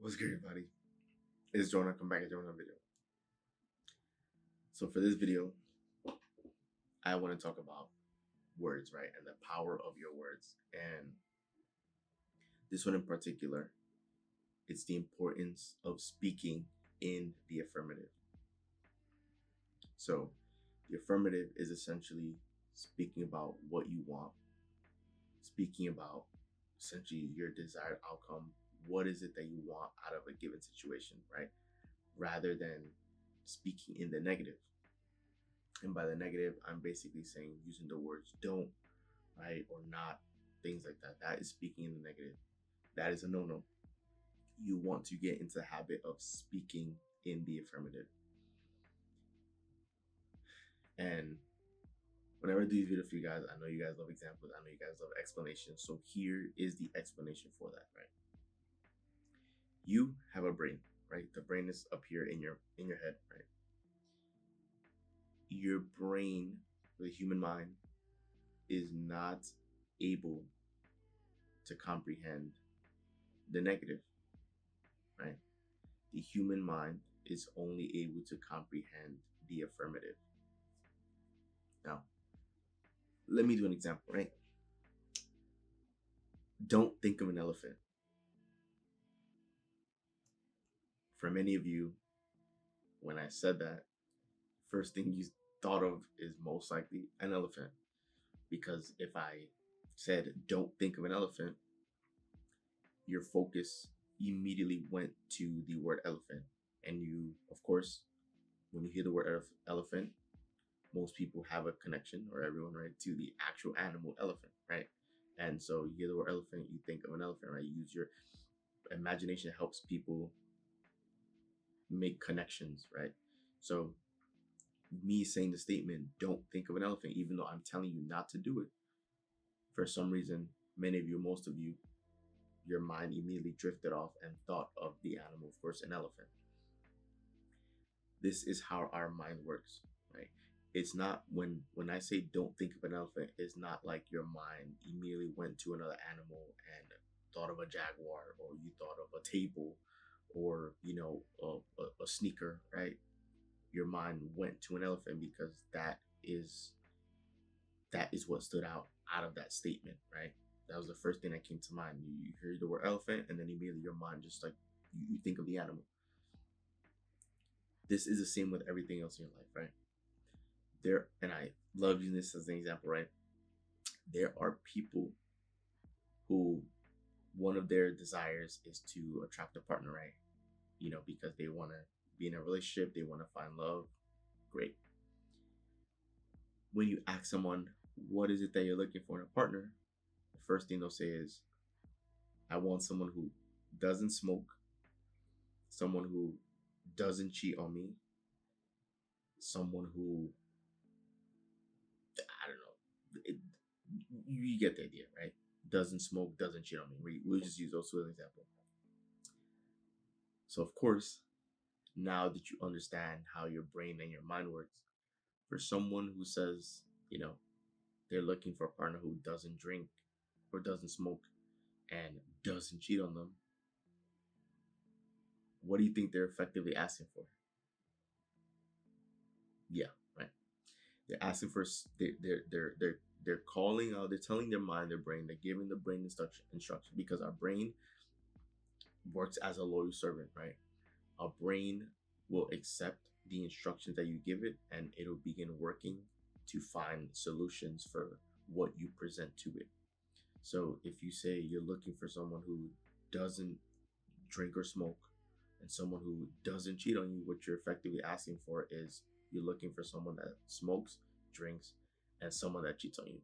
What's good, everybody? It's Jonah. Come back and join another video. So for this video, I want to talk about words, right? And the power of your words. And this one in particular, it's the importance of speaking in the affirmative. So the affirmative is essentially speaking about what you want, speaking about essentially your desired outcome. What is it that you want out of a given situation, right? Rather than speaking in the negative. And by the negative, I'm basically saying using the words don't, right, or not, things like that. That is speaking in the negative. That is a no-no. You want to get into the habit of speaking in the affirmative. And whenever I do these videos for you guys, I know you guys love examples. I know you guys love explanations. So here is the explanation for that, right? You have a brain, right? The brain is up here in your head, right? Your brain, the human mind, is not able to comprehend the negative, right? The human mind is only able to comprehend the affirmative. Now, let me do an example, right? Don't think of an elephant. For many of you, when I said that, first thing you thought of is most likely an elephant. Because if I said, don't think of an elephant, your focus immediately went to the word elephant. And you, of course, when you hear the word elephant, most people have a connection, or everyone, right, to the actual animal elephant, right? And so you hear the word elephant, you think of an elephant, right? You use your imagination. Helps people make connections, right? So me saying the statement, don't think of an elephant, even though I'm telling you not to do it, for some reason, many of you, most of you, your mind immediately drifted off and thought of the animal, of course, an elephant. This is how our mind works, right? It's not when I say don't think of an elephant, it's not like your mind immediately went to another animal and thought of a jaguar, or you thought of a table, or a sneaker, right? Your mind went to an elephant because that is what stood out of that statement, right? That was the first thing that came to mind. You hear the word elephant, and then immediately your mind just like you think of the animal. This is the same with everything else in your life, right? And I love using this as an example, right? There are people who one of their desires is to attract a partner, right? Because they want to be in a relationship, they want to find love. Great. When you ask someone, what is it that you're looking for in a partner? The first thing they'll say is, I want someone who doesn't smoke, someone who doesn't cheat on me, someone who, I don't know, you get the idea, right? Doesn't smoke, doesn't cheat on me. We'll just use those two as an example. So of course, now that you understand how your brain and your mind works, for someone who says, they're looking for a partner who doesn't drink or doesn't smoke and doesn't cheat on them, what do you think they're effectively asking for? Yeah, right. They're asking for, they're calling out, they're telling their mind, their brain, they're giving the brain instruction, because our brain works as a loyal servant, right? Our brain will accept the instructions that you give it, and it'll begin working to find solutions for what you present to it. So if you say you're looking for someone who doesn't drink or smoke and someone who doesn't cheat on you, what you're effectively asking for is you're looking for someone that smokes, drinks, and someone that cheats on you,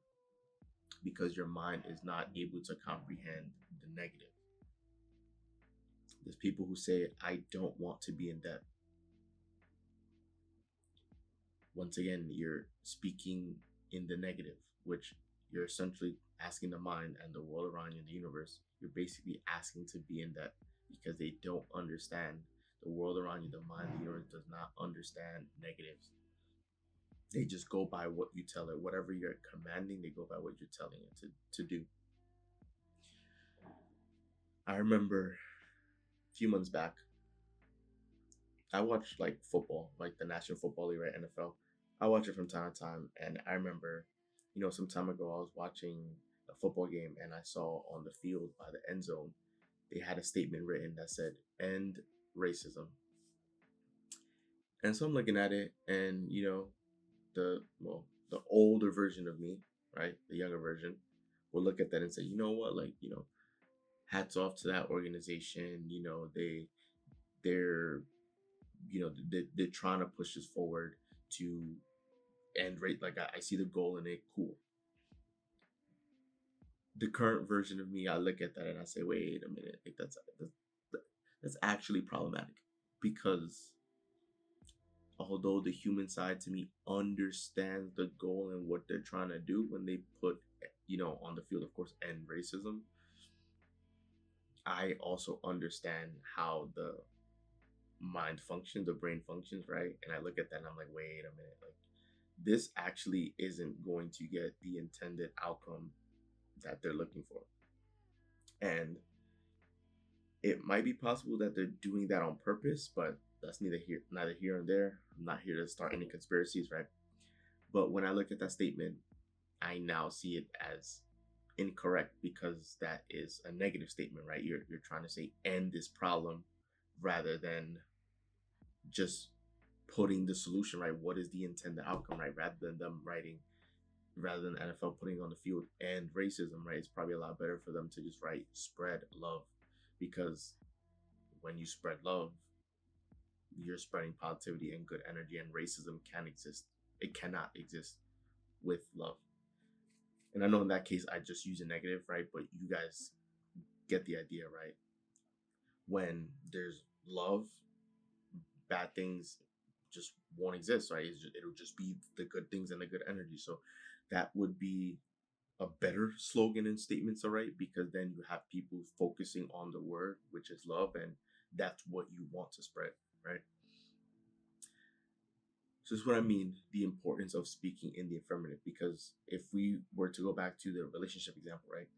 because your mind is not able to comprehend the negative. There's people who say, I don't want to be in debt. Once again, you're speaking in the negative, which you're essentially asking the mind and the world around you in the universe. You're basically asking to be in debt because they don't understand the world around you. The mind, the universe does not understand negatives. They just go by what you tell it. Whatever you're commanding, they go by what you're telling it to do. I remember few months back, I watched like football, like the National Football League, right? NFL. I watch it from time to time, and I remember, some time ago I was watching a football game, and I saw on the field by the end zone they had a statement written that said "End racism." And so I'm looking at it, and the older version of me, right, the younger version, will look at that and say, you know what, like hats off to that organization. They're they're trying to push this forward to end rate. Like I see the goal in it. Cool. The current version of me, I look at that and I say, wait a minute, like that's actually problematic because although the human side to me understands the goal and what they're trying to do when they put on the field, of course, end racism, I also understand how the mind functions, the brain functions, right? And I look at that and I'm like, wait a minute, like this actually isn't going to get the intended outcome that they're looking for. And it might be possible that they're doing that on purpose, but that's neither here nor there. I'm not here to start any conspiracies, right? But when I look at that statement, I now see it as incorrect because that is a negative statement, right? You're trying to say end this problem rather than just putting the solution, right? What is the intended outcome, right? Rather than NFL putting on the field and racism, right? It's probably a lot better for them to just write spread love, because when you spread love, you're spreading positivity and good energy, and racism can exist. It cannot exist with love. And I know in that case, I just use a negative, right? But you guys get the idea, right? When there's love, bad things just won't exist, right? It'll just be the good things and the good energy. So that would be a better slogan and statements, all right? Because then you have people focusing on the word, which is love, and that's what you want to spread, right? So this is what I mean, the importance of speaking in the affirmative. Because if we were to go back to the relationship example, right?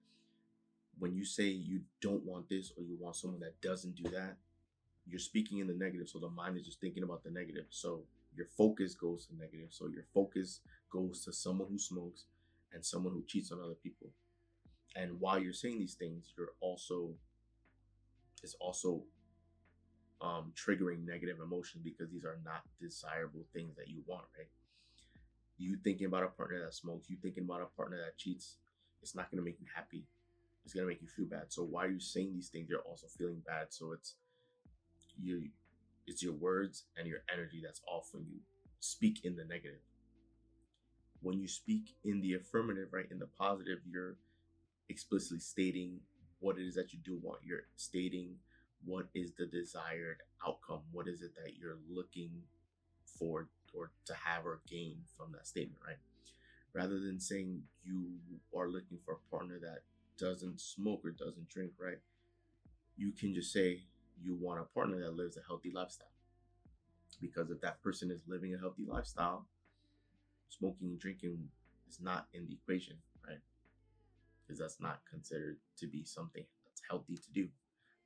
When you say you don't want this or you want someone that doesn't do that, you're speaking in the negative. So the mind is just thinking about the negative. So your focus goes to negative. So your focus goes to someone who smokes and someone who cheats on other people. And while you're saying these things, it's also triggering negative emotion because these are not desirable things that you want, right? You thinking about a partner that smokes, you thinking about a partner that cheats, it's not going to make you happy. It's going to make you feel bad. So while you're saying these things, you're also feeling bad. So you it's your words and your energy that's off when you speak in the negative. When you speak in the affirmative, right, in the positive, you're explicitly stating what it is that you do want. You're stating what is the desired outcome. What is it that you're looking for or to have or gain from that statement, right? Rather than saying you are looking for a partner that doesn't smoke or doesn't drink, right? You can just say you want a partner that lives a healthy lifestyle. Because if that person is living a healthy lifestyle, smoking and drinking is not in the equation, right? Because that's not considered to be something that's healthy to do,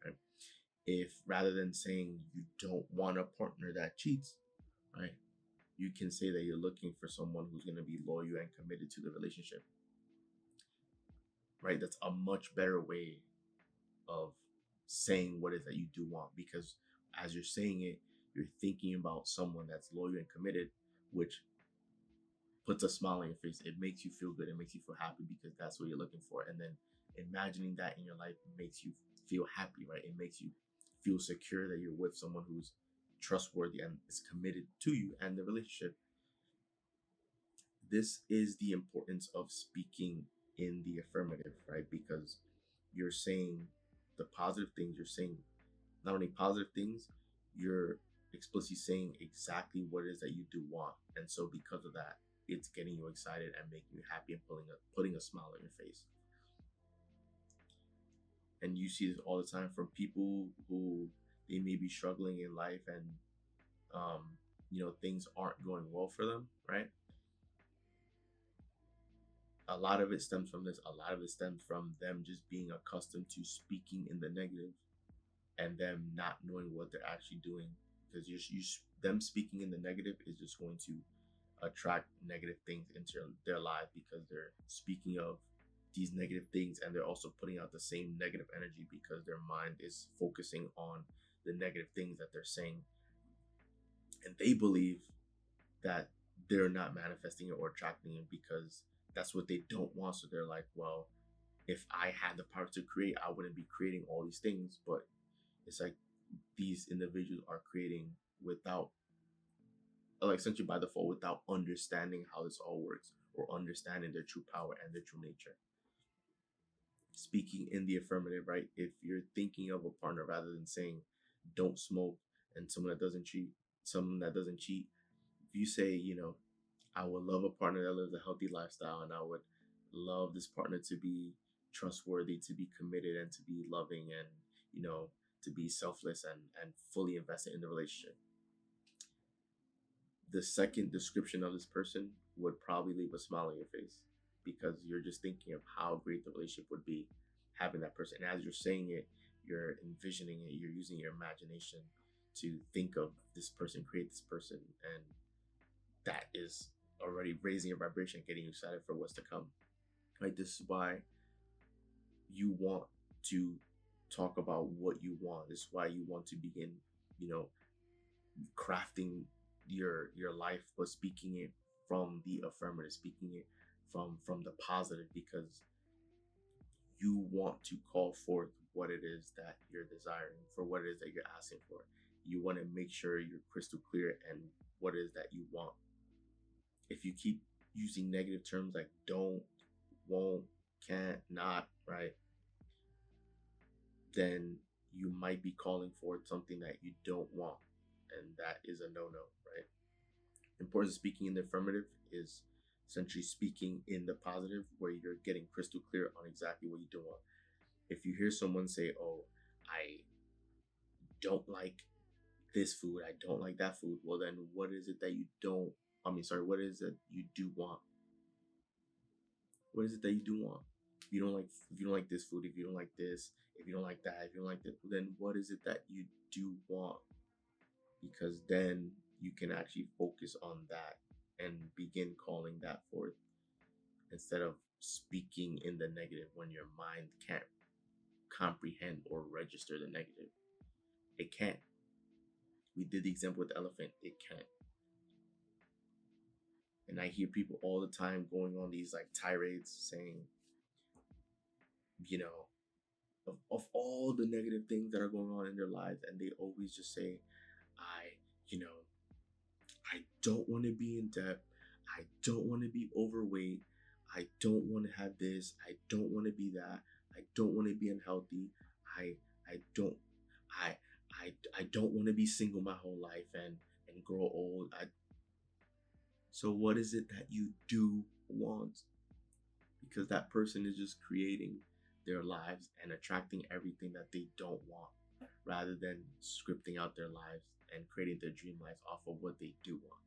right? If rather than saying you don't want a partner that cheats, right, you can say that you're looking for someone who's going to be loyal and committed to the relationship, right? That's a much better way of saying what it is that you do want, because as you're saying it, you're thinking about someone that's loyal and committed, which puts a smile on your face. It makes you feel good. It makes you feel happy because that's what you're looking for. And then imagining that in your life makes you feel happy, right? It makes you feel secure that you're with someone who's trustworthy and is committed to you and the relationship. This is the importance of speaking in the affirmative, right? Because you're saying the positive things, you're saying not only positive things, you're explicitly saying exactly what it is that you do want. And so because of that, it's getting you excited and making you happy and putting a smile on your face. And you see this all the time from people who they may be struggling in life and things aren't going well for them, right? A lot of it stems from this. A lot of it stems from them just being accustomed to speaking in the negative. and them not knowing what they're actually doing, because them speaking in the negative is just going to attract negative things into their life, because they're speaking of these negative things, and they're also putting out the same negative energy because their mind is focusing on the negative things that they're saying, and they believe that they're not manifesting it or attracting it because that's what they don't want. So they're like, well, if I had the power to create, I wouldn't be creating all these things. But it's like these individuals are creating without, like, essentially by default, without understanding how this all works or understanding their true power and their true nature. Speaking in the affirmative, right? If you're thinking of a partner rather than saying don't smoke and someone that doesn't cheat, if you say, I would love a partner that lives a healthy lifestyle, and I would love this partner to be trustworthy, to be committed, and to be loving, and to be selfless and fully invested in the relationship. The second description of this person would probably leave a smile on your face, because you're just thinking of how great the relationship would be having that person. And as you're saying it, you're envisioning it, you're using your imagination to think of this person, create this person, and that is already raising your vibration, getting you excited for what's to come. Right? This is why you want to talk about what you want. This is why you want to begin, crafting your life, but speaking it from the affirmative, speaking it from the positive, because you want to call forth what it is that you're desiring, for what it is that you're asking for. You want to make sure you're crystal clear and what it is that you want. If you keep using negative terms like don't, won't, can't, not, right, then you might be calling forth something that you don't want, and that is a no-no, right? Importance of speaking in the affirmative is essentially speaking in the positive, where you're getting crystal clear on exactly what you do want. If you hear someone say, oh, I don't like this food, I don't like that food, well, then what is it that you don't, what is it you do want? What is it that you do want? If you don't like this food, if you don't like this, if you don't like that, if you don't like that, then what is it that you do want? Because then you can actually focus on that and begin calling that forth, instead of speaking in the negative when your mind can't comprehend or register the negative. It can't. We did the example with the elephant. It can't. And I hear people all the time going on these like tirades saying, of all the negative things that are going on in their lives, and they always just say, I, you know, I don't want to be in debt. I don't want to be overweight. I don't want to have this. I don't want to be that. I don't want to be unhealthy. I I don't I I don't want to be single my whole life and grow old. So what is it that you do want? Because that person is just creating their lives and attracting everything that they don't want, rather than scripting out their lives and creating their dream lives off of what they do want.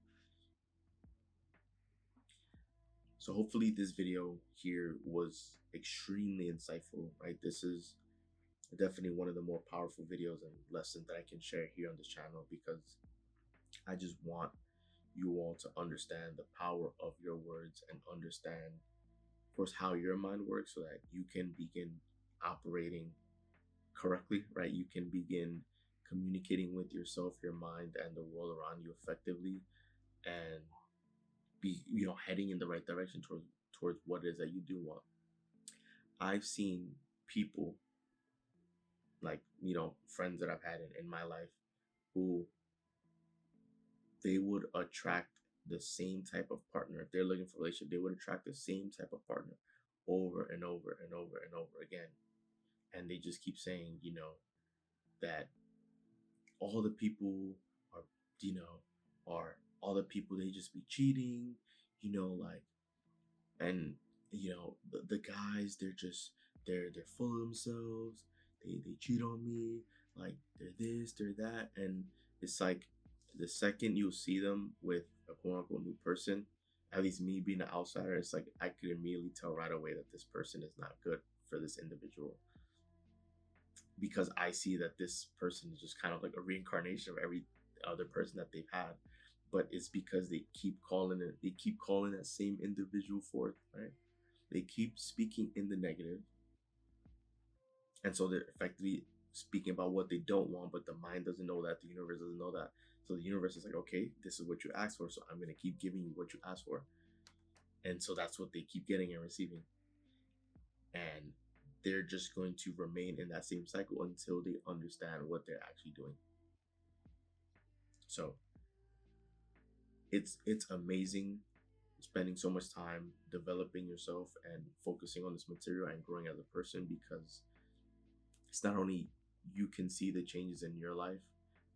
So hopefully this video here was extremely insightful, right? This is definitely one of the more powerful videos and lessons that I can share here on this channel, because I just want you all to understand the power of your words and understand, of course, how your mind works, so that you can begin operating correctly, right? You can begin communicating with yourself, your mind, and the world around you effectively, and be heading in the right direction towards what it is that you do want. I've seen people, like, friends that I've had in my life, who they would attract the same type of partner. If they're looking for a relationship, they would attract the same type of partner over and over and over and over again. And they just keep saying, that all the people are, are all the people, they just be cheating, like, and the guys, they're full of themselves. They cheat on me, like they're this, they're that, and it's like the second you see them with a quote unquote new person, at least me being an outsider, it's like I could immediately tell right away that this person is not good for this individual. because I see that this person is just kind of like a reincarnation of every other person that they've had. But it's because they keep calling that same individual forth, right? They keep speaking in the negative, and so they're effectively speaking about what they don't want, but the mind doesn't know that, the universe doesn't know that. So the universe is like, okay, this is what you asked for, so I'm gonna keep giving you what you asked for. And so that's what they keep getting and receiving. And they're just going to remain in that same cycle until they understand what they're actually doing. So it's amazing spending so much time developing yourself and focusing on this material and growing as a person, because it's not only you can see the changes in your life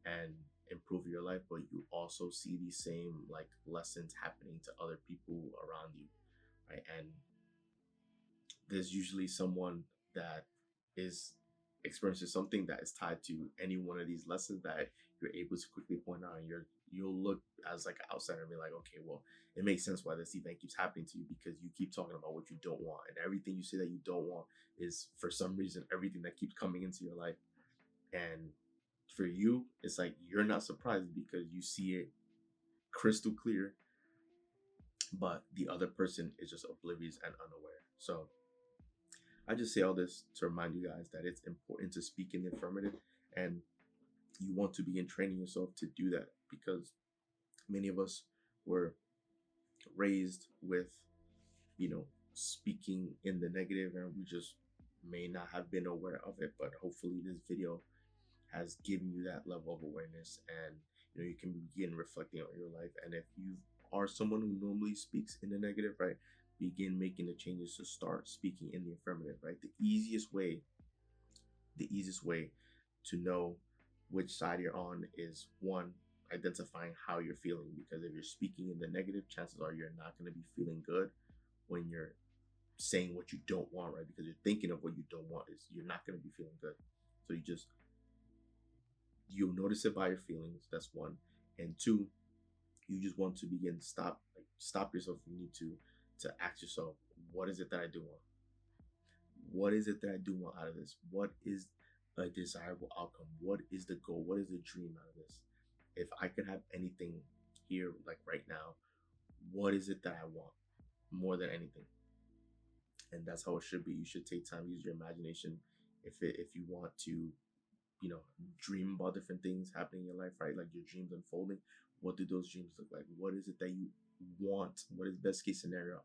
and improve your life, but you also see these same like lessons happening to other people around you, right? And there's usually someone that is experiencing something that is tied to any one of these lessons that you're able to quickly point out, and you'll look as like an outsider and be like, okay, well, it makes sense why this event keeps happening to you, because you keep talking about what you don't want, and everything you say that you don't want is for some reason everything that keeps coming into your life. And for you, it's like you're not surprised because you see it crystal clear, but the other person is just oblivious and unaware. So I just say all this to remind you guys that it's important to speak in the affirmative, and you want to begin training yourself to do that, because many of us were raised with, speaking in the negative, and we just may not have been aware of it. But hopefully, this video has given you that level of awareness, and you can begin reflecting on your life. And if you are someone who normally speaks in the negative, right, begin making the changes to start speaking in the affirmative, right? The easiest way to know which side you're on is, one, identifying how you're feeling, because if you're speaking in the negative, chances are you're not going to be feeling good when you're saying what you don't want, right? Because you're thinking of what you don't want, is you're not going to be feeling good. So you'll notice it by your feelings. That's one. And two, you just want to begin to stop yourself if you need to ask yourself, what is it that I do want? What is it that I do want out of this? What is a desirable outcome? What is the goal? What is the dream out of this? If I could have anything here, like right now, what is it that I want more than anything? And that's how it should be. You should take time, use your imagination. If you want to, dream about different things happening in your life, right? Like your dreams unfolding. What do those dreams look like? What is it that you want? What is best case scenario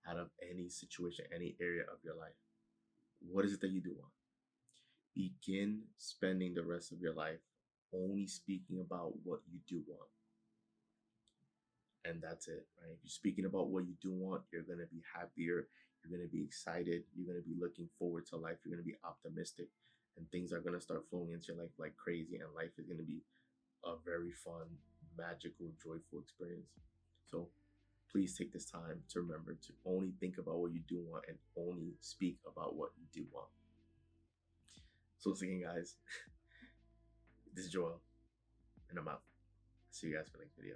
out of any situation, any area of your life? What is it that you do want? Begin spending the rest of your life only speaking about what you do want. And that's it, right? If you're speaking about what you do want, you're going to be happier. You're going to be excited. You're going to be looking forward to life. You're going to be optimistic. And things are going to start flowing into your life like crazy. And life is going to be a very fun, magical, joyful experience. So please take this time to remember to only think about what you do want and only speak about what you do want. So once again, guys, this is Joel, and I'm out. See you guys for the next video.